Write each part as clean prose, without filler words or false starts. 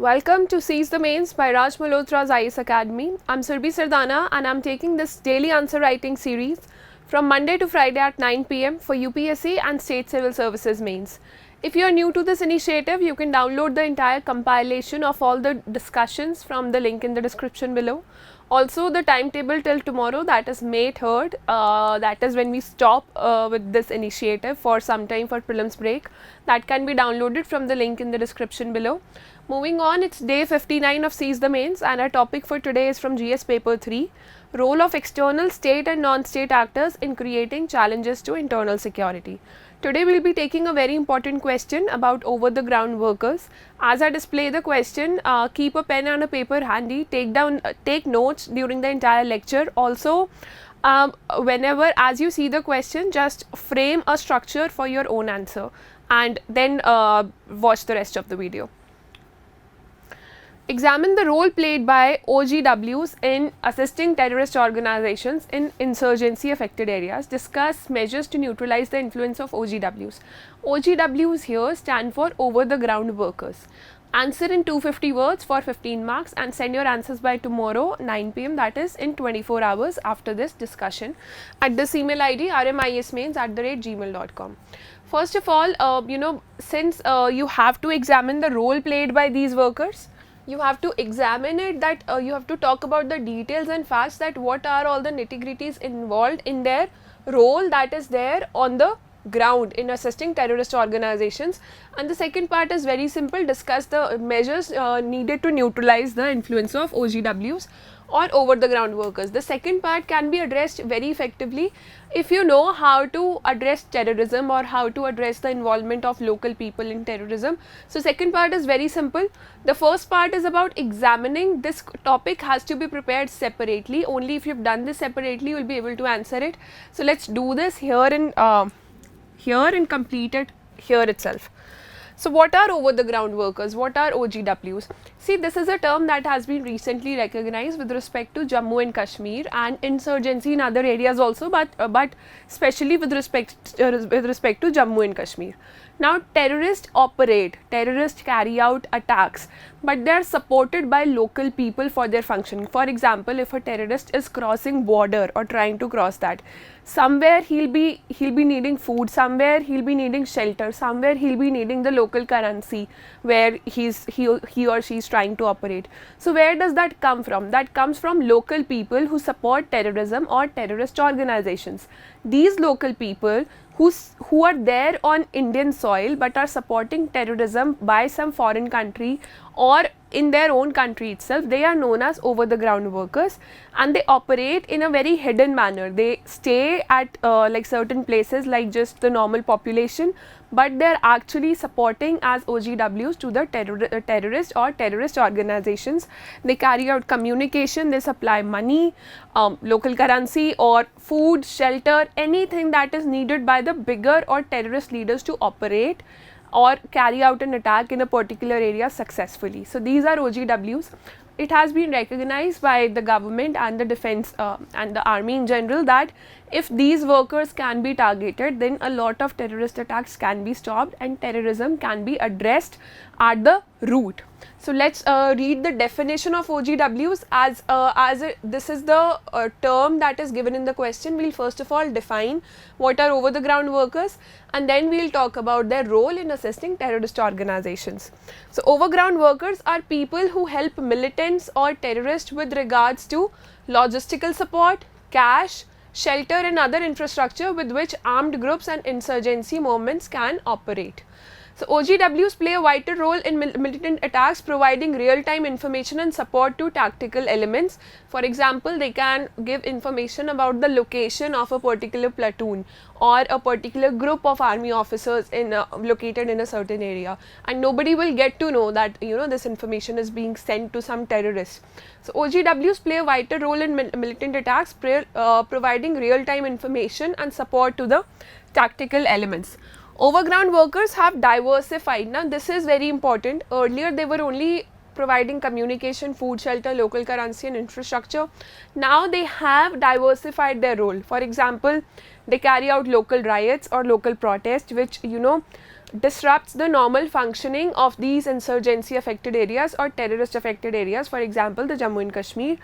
Welcome to Seize the Mains by Malhotra's IAS Academy. I'm Surbhi Sardana and I'm taking this daily answer writing series from Monday to Friday at 9 p.m. for UPSC and State Civil Services Mains. If you are new to this initiative, you can download the entire compilation of all the discussions from the link in the description below. Also, the timetable till tomorrow, that is May 3rd, that is when we stop with this initiative for some time for prelims break. That can be downloaded from the link in the description below. Moving on, it's day 59 of Seize the Mains and our topic for today is from GS paper 3, role of external state and non-state actors in creating challenges to internal security. Today we will be taking a very important question about over the ground workers. As I display the question, keep a pen and a paper handy, take notes during the entire lecture. Also, whenever as you see the question, just frame a structure for your own answer and then watch the rest of the video. Examine the role played by OGWs in assisting terrorist organizations in insurgency affected areas. Discuss measures to neutralize the influence of OGWs. OGWs here stand for over the ground workers. Answer in 250 words for 15 marks and send your answers by tomorrow 9 p.m. that is in 24 hours after this discussion at this email ID rmiasmains@gmail.com. First of all, since you have to examine the role played by these workers, you have to examine it, that you have to talk about the details and facts, that what are all the nitty-gritties involved in their role that is there on the ground in assisting terrorist organizations. And the second part is very simple, discuss the measures needed to neutralize the influence of OGWs or over the ground workers. The second part can be addressed very effectively if you know how to address terrorism or how to address the involvement of local people in terrorism. So second part is very simple. The first part is about examining. This topic has to be prepared separately. Only if you've done this separately you will be able to answer it. So let's do this here and complete it here itself. So what are over the ground workers? What are OGWs? See, this is a term that has been recently recognized with respect to Jammu and Kashmir and insurgency in other areas also, but especially with respect to Jammu and Kashmir. Now, terrorists carry out attacks, but they are supported by local people for their functioning. For example, if a terrorist is crossing border or trying to cross that, somewhere he'll be needing food, somewhere he'll be needing shelter, somewhere he'll be needing the local currency where he or she is trying to operate. So where does that come from? That comes from local people who support terrorism or terrorist organizations. These local people who are there on Indian soil but are supporting terrorism by some foreign country or in their own country itself, they are known as over the ground workers, and they operate in a very hidden manner. They stay at like certain places like just the normal population, but they are actually supporting as OGWs to the terrorist or terrorist organizations. They carry out communication, they supply money, local currency or food, shelter, anything that is needed by the bigger or terrorist leaders to operate or carry out an attack in a particular area successfully. So these are OGWs. It has been recognized by the government and the defense and the army in general that if these workers can be targeted, then a lot of terrorist attacks can be stopped and terrorism can be addressed at the root. So let's read the definition of OGWs this is the term that is given in the question. We'll first of all define what are over the ground workers and then we'll talk about their role in assisting terrorist organizations. So overground workers are people who help militants or terrorists with regards to logistical support, cash, shelter and other infrastructure with which armed groups and insurgency movements can operate. So OGWs play a vital role in militant attacks, providing real-time information and support to tactical elements. For example, they can give information about the location of a particular platoon or a particular group of army officers located in a certain area, and nobody will get to know that this information is being sent to some terrorist. So OGWs play a vital role in militant attacks, providing real-time information and support to the tactical elements. Overground workers have diversified. Now this is very important. Earlier they were only providing communication, food, shelter, local currency and infrastructure. Now they have diversified their role. For example, they carry out local riots or local protests which disrupts the normal functioning of these insurgency affected areas or terrorist affected areas, for example the Jammu and Kashmir.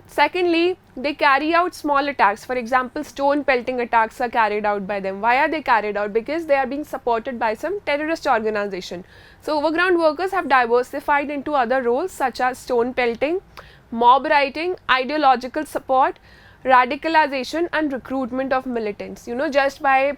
Secondly, they carry out small attacks. For example, stone pelting attacks are carried out by them. Why are they carried out? Because they are being supported by some terrorist organization. So overground workers have diversified into other roles such as stone pelting, mob writing, ideological support, radicalization and recruitment of militants. You know, just by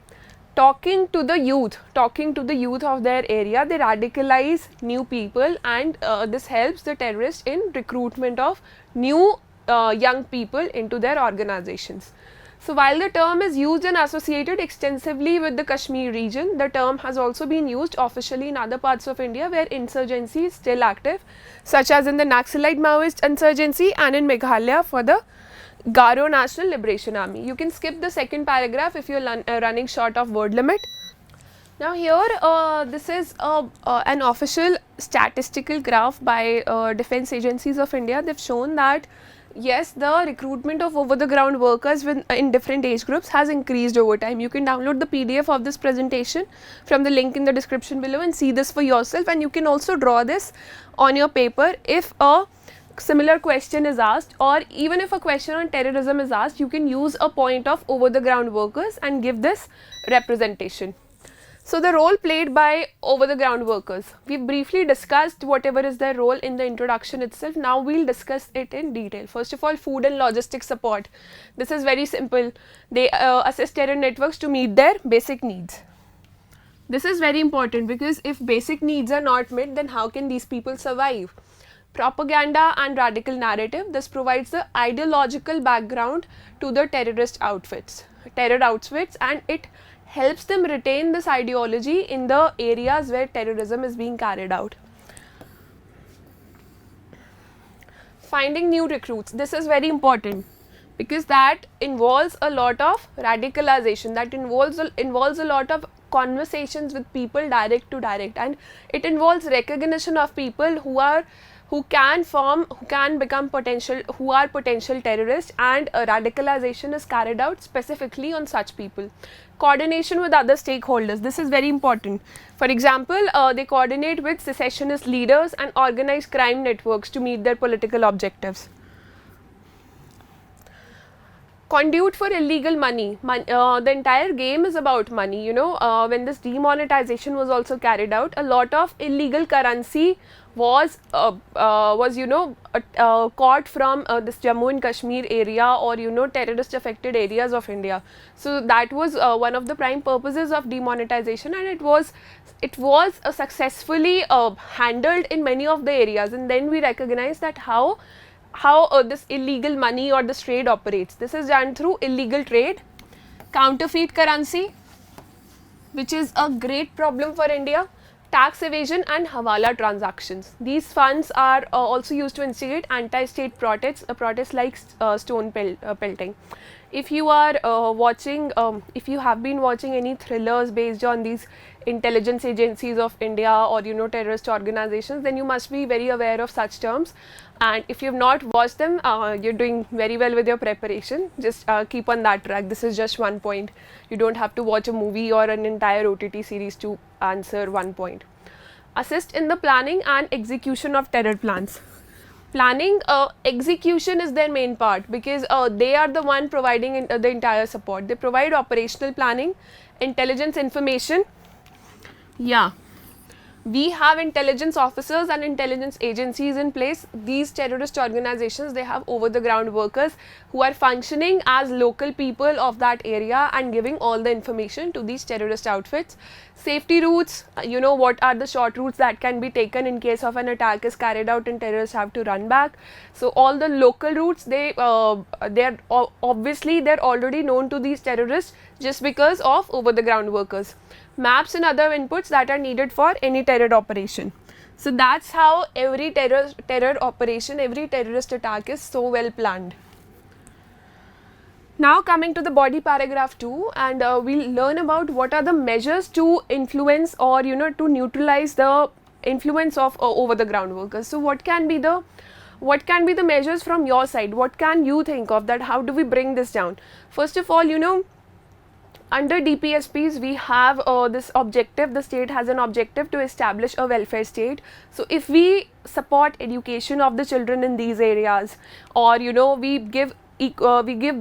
talking to the youth of their area, they radicalize new people, and this helps the terrorists in recruitment of new young people into their organizations. So while the term is used and associated extensively with the Kashmir region, the term has also been used officially in other parts of India where insurgency is still active, such as in the Naxalite Maoist insurgency and in Meghalaya for the Garo National Liberation Army. You can skip the second paragraph if you are running short of word limit. Now here this is an official statistical graph by defense agencies of India. They have shown that yes, the recruitment of over the ground workers in different age groups has increased over time. You can download the PDF of this presentation from the link in the description below and see this for yourself, and you can also draw this on your paper if a similar question is asked, or even if a question on terrorism is asked, you can use a point of over the ground workers and give this representation. So the role played by over the ground workers, we briefly discussed whatever is their role in the introduction itself. Now we will discuss it in detail. First of all, food and logistics support. This is very simple. They assist terror networks to meet their basic needs. This is very important because if basic needs are not met, then how can these people survive? Propaganda and radical narrative. This provides the ideological background to the terror outfits, and it helps them retain this ideology in the areas where terrorism is being carried out. Finding new recruits. This is very important because that involves a lot of radicalization, that involves a lot of conversations with people direct to direct, and it involves recognition of people who are potential terrorists, and radicalization is carried out specifically on such people. Coordination with other stakeholders. This is very important. For example, they coordinate with secessionist leaders and organized crime networks to meet their political objectives. Conduit for illegal money. The entire game is about money. You know, when this demonetization was also carried out, a lot of illegal currency was caught from this Jammu and Kashmir area, or terrorist affected areas of India. So that was one of the prime purposes of demonetization, and it was successfully handled in many of the areas. And then we recognize that how this illegal money or this trade operates. This is done through illegal trade. Counterfeit currency, which is a great problem for India. Tax evasion and hawala transactions. These funds are also used to instigate anti-state protests like stone pelting. If you are if you have been watching any thrillers based on these intelligence agencies of India or terrorist organizations, then you must be very aware of such terms. And if you have not watched them, you're doing very well with your preparation. Just keep on that track. This is just one point. You don't have to watch a movie or an entire OTT series to answer one point. Assist in the planning and execution of terror plans. Planning, execution is their main part because they are the one providing the entire support. They provide operational planning, intelligence information. Yeah. We have intelligence officers and intelligence agencies in place. These terrorist organizations, they have over the ground workers who are functioning as local people of that area and giving all the information to these terrorist outfits. Safety routes, what are the short routes that can be taken in case of an attack is carried out and terrorists have to run back. So all the local routes, they're already known to these terrorists just because of over the ground workers. Maps and other inputs that are needed for any terror operation. So that's how every terror operation, every terrorist attack is so well planned. Now coming to the body paragraph 2, and we'll learn about what are the measures to influence or to neutralize the influence of over the ground workers. So what can be the measures from your side? What can you think of that? How do we bring this down? First of all, Under DPSPs, we have this objective. The state has an objective to establish a welfare state. So if we support education of the children in these areas, or we give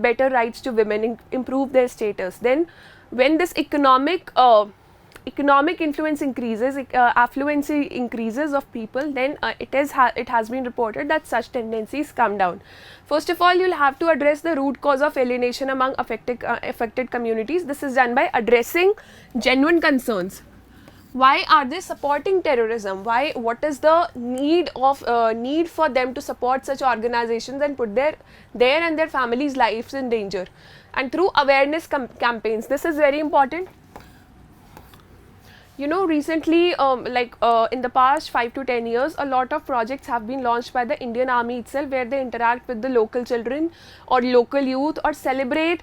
better rights to women, improve their status, then when this economic influence increases, affluency increases of people, then it has been reported that such tendencies come down. First of all, you'll have to address the root cause of alienation among affected communities. This is done by addressing genuine concerns. Why are they supporting terrorism? What is the need for them to support such organizations and put their and their families' lives in danger? And through awareness campaigns, this is very important. Recently, in the past 5 to 10 years, a lot of projects have been launched by the Indian Army itself, where they interact with the local children or local youth, or celebrate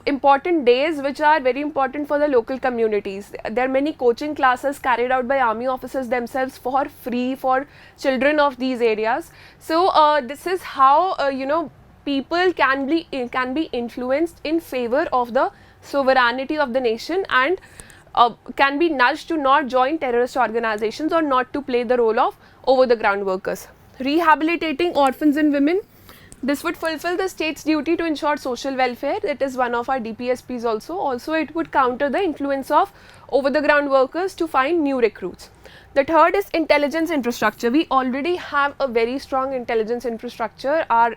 important days which are very important for the local communities. There are many coaching classes carried out by army officers themselves for free for children of these areas. So this is how people can be influenced in favor of the sovereignty of the nation, and can be nudged to not join terrorist organizations or not to play the role of over the ground workers. Rehabilitating orphans and women. This would fulfill the state's duty to ensure social welfare. It is one of our DPSPs also. Also, it would counter the influence of over the ground workers to find new recruits. The third is intelligence infrastructure. We already have a very strong intelligence infrastructure. Our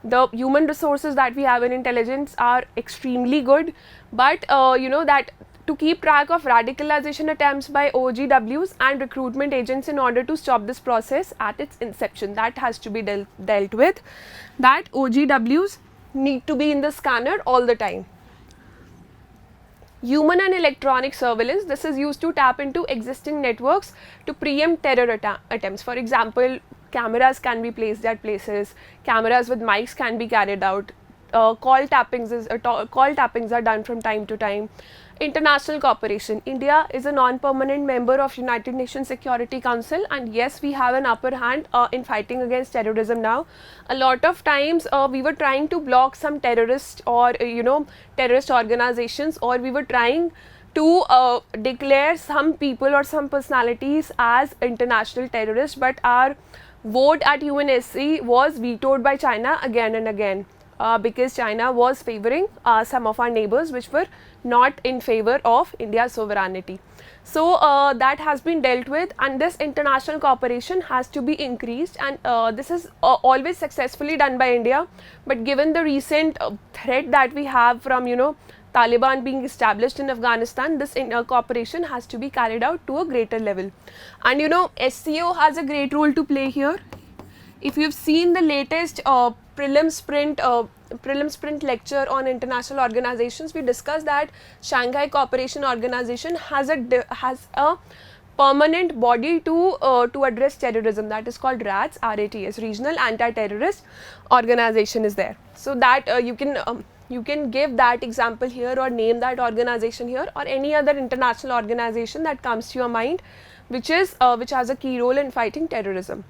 the human resources that we have in intelligence are extremely good, but that to keep track of radicalization attempts by OGWs and recruitment agents in order to stop this process at its inception, that has to be dealt with. That OGWs need to be in the scanner all the time. Human and electronic surveillance. This is used to tap into existing networks to preempt terror attempts. For example, cameras can be placed at places, cameras with mics can be carried out, call tappings are done from time to time. International cooperation. India is a non-permanent member of United Nations Security Council, and yes, we have an upper hand in fighting against terrorism now. A lot of times we were trying to block some terrorist or terrorist organizations, or we were trying to declare some people or some personalities as international terrorists, but our vote at UNSC was vetoed by China again and again. Because China was favoring some of our neighbors which were not in favor of India's sovereignty. So that has been dealt with, and this international cooperation has to be increased, and this is always successfully done by India. But given the recent threat that we have from Taliban being established in Afghanistan, this cooperation has to be carried out to a greater level. And SCO has a great role to play here. If you've seen the latest prelim sprint lecture on international organizations, we discussed that Shanghai Cooperation Organization has a permanent body to address terrorism, that is called RATS, RATS, Regional Anti-Terrorist Organization is there. So that you can give that example here or name that organization here, or any other international organization that comes to your mind which has a key role in fighting terrorism.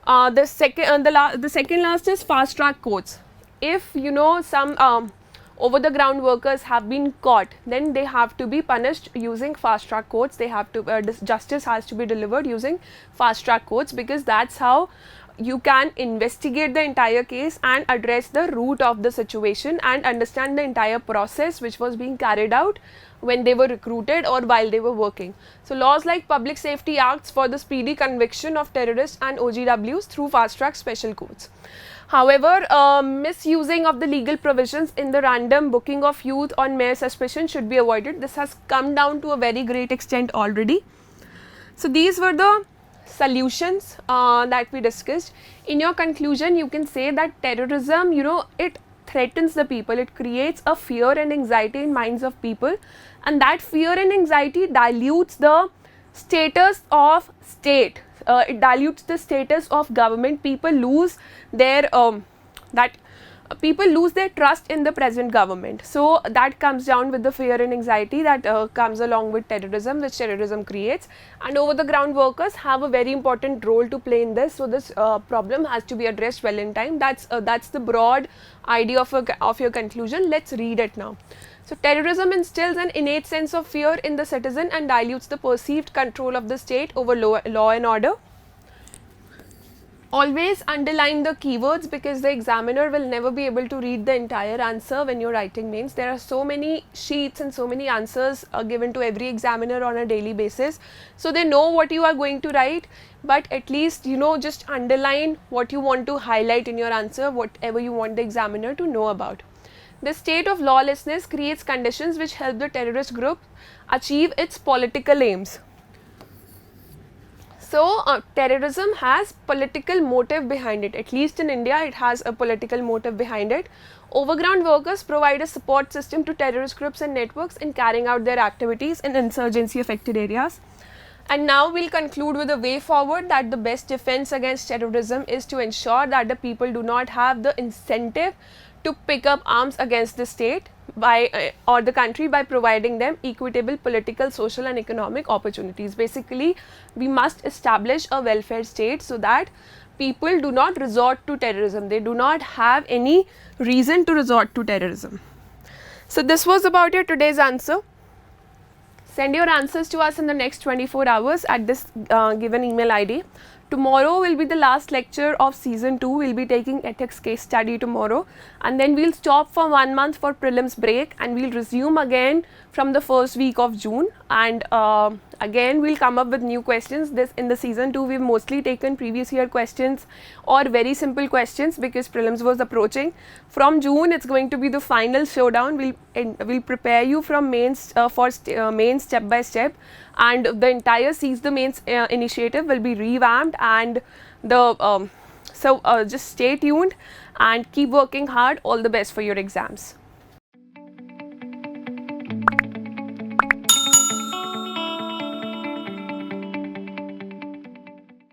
The second last is fast track courts. If some over the ground workers have been caught, then they have to be punished using fast track courts. They have to justice has to be delivered using fast track courts, because that's how you can investigate the entire case and address the root of the situation and understand the entire process which was being carried out when they were recruited or while they were working. So laws like Public Safety Acts for the speedy conviction of terrorists and OGWs through fast track special courts. However, misusing of the legal provisions in the random booking of youth on mere suspicion should be avoided. This has come down to a very great extent already. So these were the solutions that we discussed. In your conclusion, you can say that terrorism, it threatens the people, it creates a fear and anxiety in minds of people, and that fear and anxiety dilutes the status of state, it dilutes the status of government. People lose their people lose their trust in the present government. So that comes down with the fear and anxiety that comes along with terrorism, which terrorism creates, and over the ground workers have a very important role to play in this. So this problem has to be addressed well in time. That's the broad idea of your conclusion. Let's read it now. So terrorism instills an innate sense of fear in the citizen and dilutes the perceived control of the state over law and order. Always underline the keywords because the examiner will never be able to read the entire answer when you're writing mains. There are so many sheets and so many answers given to every examiner on a daily basis. So they know what you are going to write, but at least, you know, just underline what you want to highlight in your answer, whatever you want the examiner to know about. The state of lawlessness creates conditions which help the terrorist group achieve its political aims. So, terrorism has political motive behind it. At least in India, it has a political motive behind it. Overground workers provide a support system to terrorist groups and networks in carrying out their activities in insurgency affected areas. And now we'll conclude with a way forward that the best defense against terrorism is to ensure that the people do not have the incentive to pick up arms against the state or the country by providing them equitable political, social and economic opportunities. Basically, we must establish a welfare state so that people do not resort to terrorism. They do not have any reason to resort to terrorism. So this was about your today's answer. Send your answers to us in the next 24 hours at this given email ID. Tomorrow will be the last lecture of season 2. We'll be taking ethics case study tomorrow, and then we'll stop for 1 month for prelims break, and we'll resume again from the first week of June, and again we'll come up with new questions. This in the season 2 we've mostly taken previous year questions or very simple questions because prelims was approaching. From June it's going to be the final showdown. We'll prepare you from mains mains step by step, and the entire Seize the Mains initiative will be revamped, and the just stay tuned and keep working hard. All the best for your exams.